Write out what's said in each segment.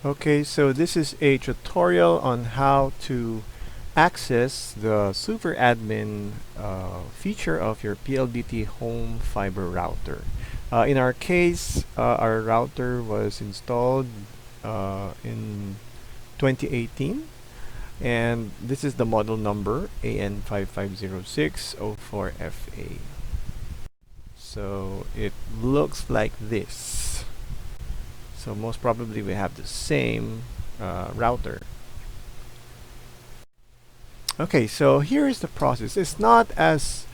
Okay, so this is a tutorial on how to access the super admin feature of your PLDT home fiber router. In our case, our router was installed in 2018, and this is the model number AN550604FA. So it looks like this. So most probably we have the same router. Okay, so here is the process. It's not as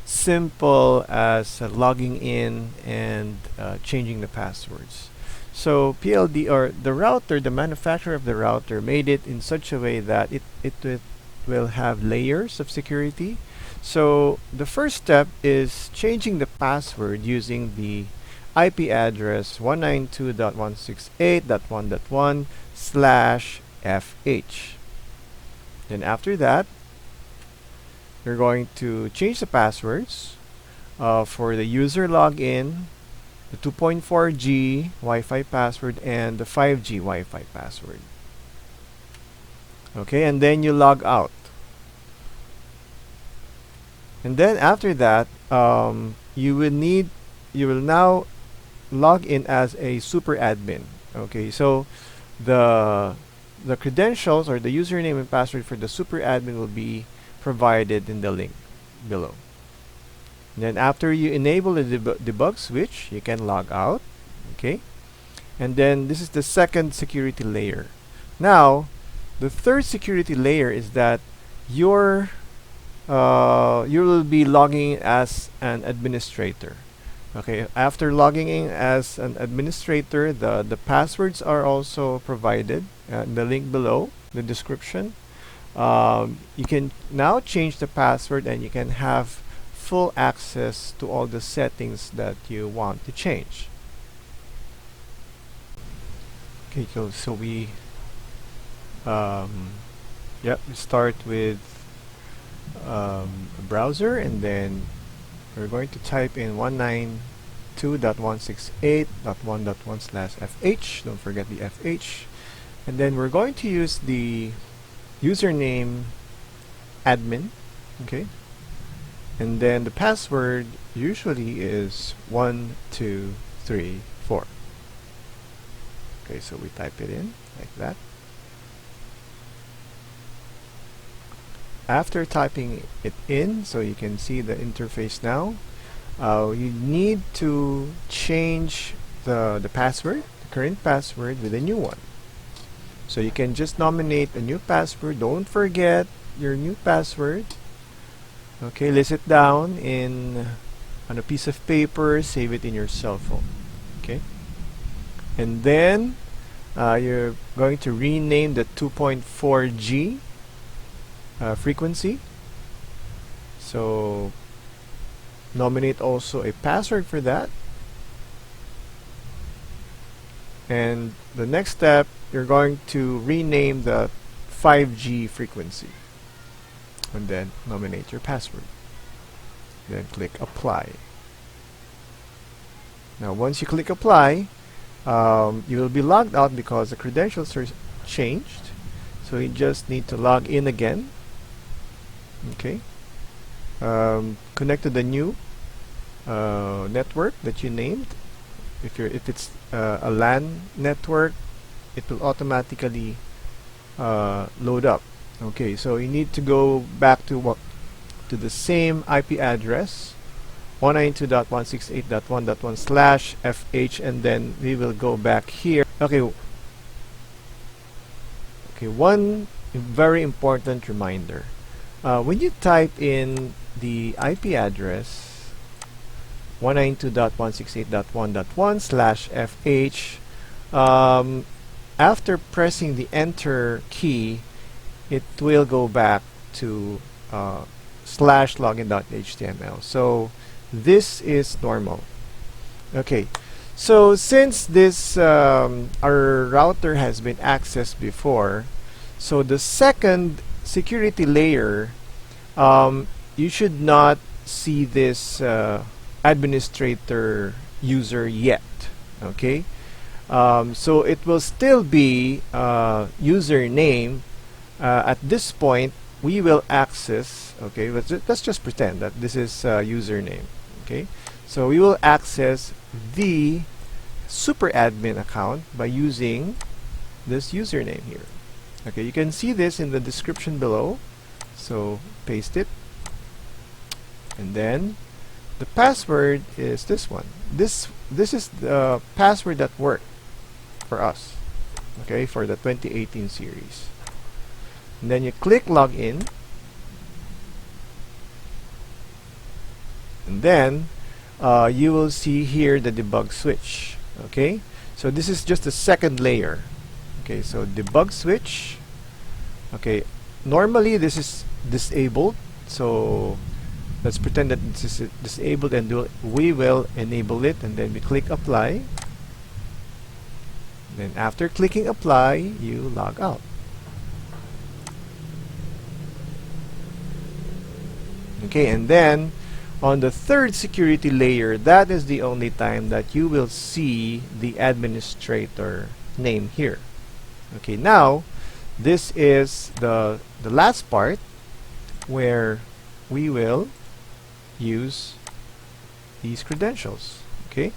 simple as logging in and changing the passwords. So PLD, or the router, the manufacturer of the router made it in such a way that it will have layers of security. So the first step is changing the password using the IP address 192.168.1.1/FH. Then after that, you're going to change the passwords for the user login, the 2.4G Wi-Fi password, and the 5G Wi-Fi password. Okay, and then you log out. And then after that, you will now log in as a super admin. Okay, so the credentials or the username and password for the super admin will be provided in the link below. And then after you enable the debug switch, you can log out. Okay, and then this is the second security layer. Now the third security layer is that you will be logging as an administrator. Okay, after logging in as an administrator, the passwords are also provided in the link below, the description. You can now change the password and you can have full access to all the settings that you want to change. Okay, so we start with a browser, and then we're going to type in 192.168.1.1/FH. Don't forget the FH. And then we're going to use the username admin. Okay. And then the password usually is 1234. Okay, so we type it in like that. After typing it in, so you can see the interface now, you need to change the password, the current password, with a new one. So you can just nominate a new password. Don't forget your new password. Okay, list it down on a piece of paper, save it in your cell phone. Okay, and then you're going to rename the 2.4G frequency. So nominate also a password for that. And the next step, you're going to rename the 5G frequency. And then nominate your password. Then click apply. Now once you click apply, you will be logged out because the credentials are changed. So you just need to log in again. Okay. Connect to the new network that you named. If it's a LAN network, it will automatically load up. Okay, so you need to go back to the same IP address, 192.168.1.1/FH, and then we will go back here. Okay, one very important reminder. When you type in the IP address 192.168.1.1/FH, after pressing the enter key, it will go back to /login.html. So this is normal. Okay, so since this our router has been accessed before, so the second security layer, you should not see this administrator user yet. Okay, So it will still be username. At this point, we will access, okay, let's just pretend that this is username, okay? So we will access the super admin account by using this username here. Okay, you can see this in the description below. So paste it, and then the password is this one. This is the password that worked for us, okay, for the 2018 series. And then you click login, and then you will see here the debug switch. Okay, so this is just the second layer. Okay, so debug switch. Okay, normally this is disabled, so let's pretend that this is disabled, and we will enable it, and then we click apply. Then after clicking apply, you log out. Okay, and then on the third security layer, that is the only time that you will see the administrator name here. Okay, now this is the last part where we will use these credentials. Okay,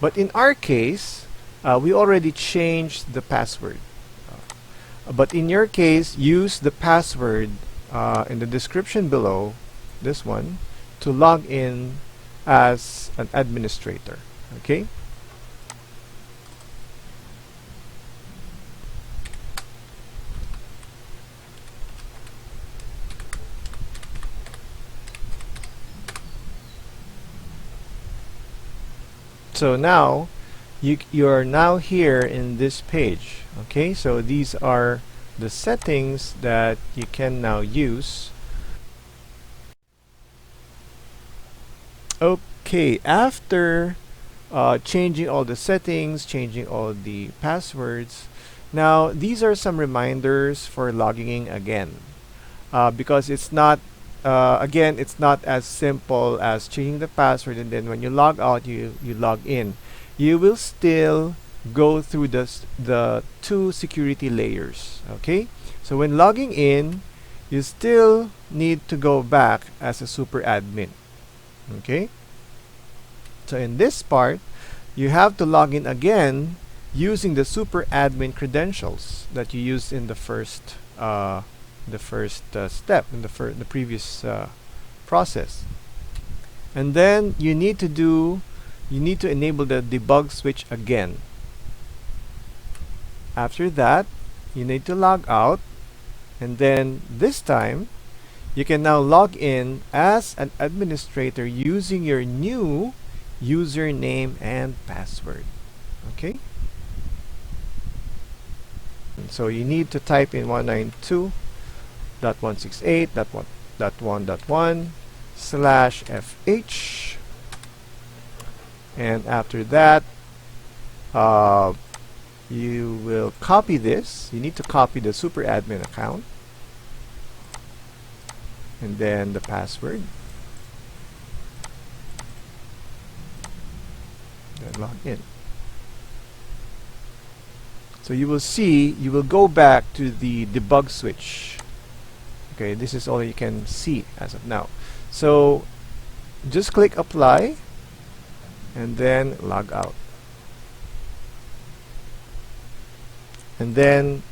but in our case, we already changed the password. But in your case, use the password in the description below, this one, to log in as an administrator. Okay, so now you are now here in this page. Okay, so these are the settings that you can now use. Okay, after changing all the settings, changing all the passwords, now these are some reminders for logging in again, because it's not again, it's not as simple as changing the password and then when you log out, you log in. You will still go through the two security layers. Okay, so when logging in, you still need to go back as a super admin. Okay, so in this part, you have to log in again using the super admin credentials that you used in the first step in the previous process. And then you need to enable the debug switch again. After that, you need to log out, and then this time you can now log in as an administrator using your new username and password. Okay, and so you need to type in 192.168.1.1/FH, and after that you will copy this. You need to copy the super admin account and then the password, then log in. So you will see, you will go back to the debug switch. Okay, this is all you can see as of now. So just click apply and then log out. And then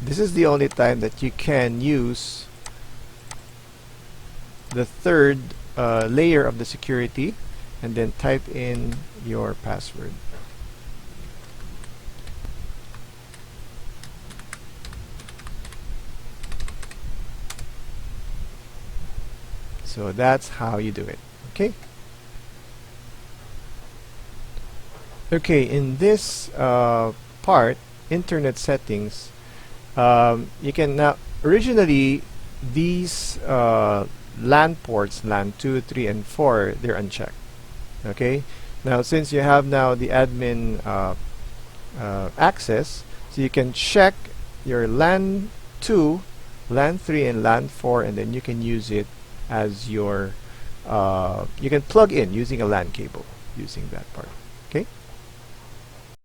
this is the only time that you can use the third layer of the security, and then type in your password. So that's how you do it. Okay. Okay, in this part, internet settings, you can now, originally these LAN ports, LAN2, 3, and 4, they're unchecked. Okay, now since you have now the admin access, so you can check your LAN2, LAN3, and LAN4, and then you can use it as your you can plug in using a LAN cable using that part.